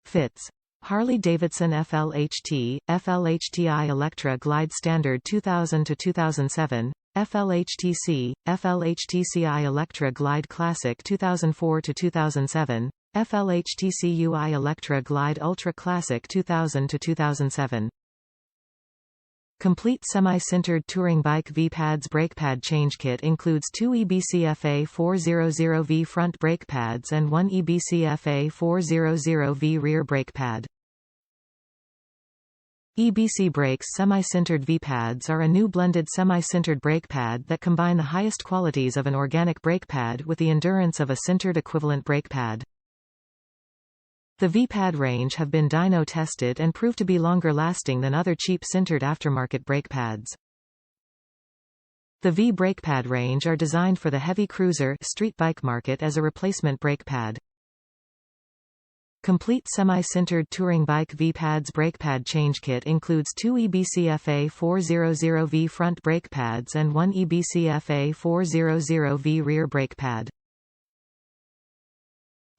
Fits. Harley Davidson FLHT, FLHTi Electra Glide Standard 2000 to 2007, FLHTC, FLHTCi Electra Glide Classic 2004 to 2007, FLHTCU-I Electra Glide Ultra Classic 2000 to 2007. Complete semi-sintered touring bike V-Pads brake pad change kit includes 2 EBC FA400V front brake pads and 1 EBC FA400V rear brake pad. EBC Brakes Semi-Sintered V-Pads are a new blended semi-sintered brake pad that combine the highest qualities of an organic brake pad with the endurance of a sintered equivalent brake pad. The V-Pad range have been dyno tested and proved to be longer lasting than other cheap sintered aftermarket brake pads. The V brake pad range are designed for the heavy cruiser street bike market as a replacement brake pad. Complete semi-sintered touring bike V-Pads brake pad change kit includes 2 EBC FA400V front brake pads and 1 EBC FA400V rear brake pad.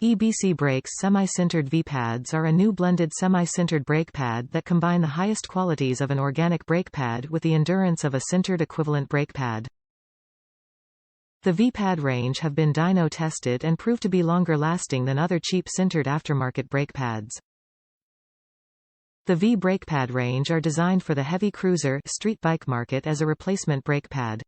EBC Brakes Semi-Sintered V-Pads are a new blended semi-sintered brake pad that combine the highest qualities of an organic brake pad with the endurance of a sintered equivalent brake pad. The V-Pad range have been dyno tested and proved to be longer lasting than other cheap sintered aftermarket brake pads. The V brake pad range are designed for the heavy cruiser street bike market as a replacement brake pad.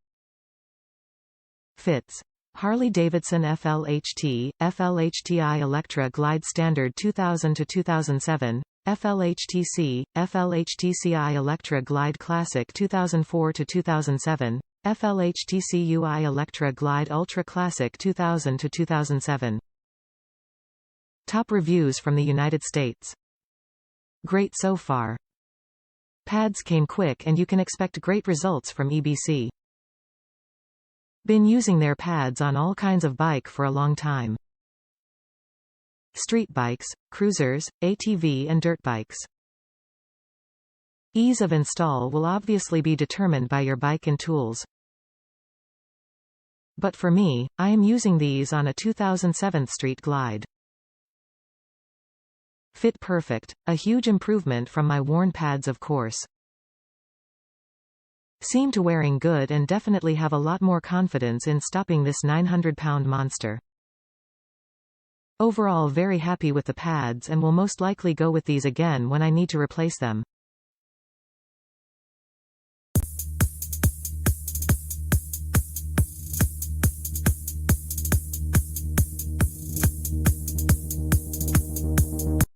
Fits. Harley Davidson FLHT, FLHTi Electra Glide Standard 2000 to 2007, FLHTC, FLHTCi Electra Glide Classic 2004 to 2007, FLHTCU-I Electra Glide Ultra Classic 2000 to 2007. Top reviews from the United States. Great so far. Pads came quick and you can expect great results from EBC. Been using their pads on all kinds of bike for a long time. Street bikes, cruisers, ATV and dirt bikes. Ease of install will obviously be determined by your bike and tools. But for me, I am using these on a 2007 Street Glide. Fit perfect, a huge improvement from my worn pads of course. Seem to wearing good and definitely have a lot more confidence in stopping this 900-pound monster. Overall very happy with the pads and will most likely go with these again when I need to replace them.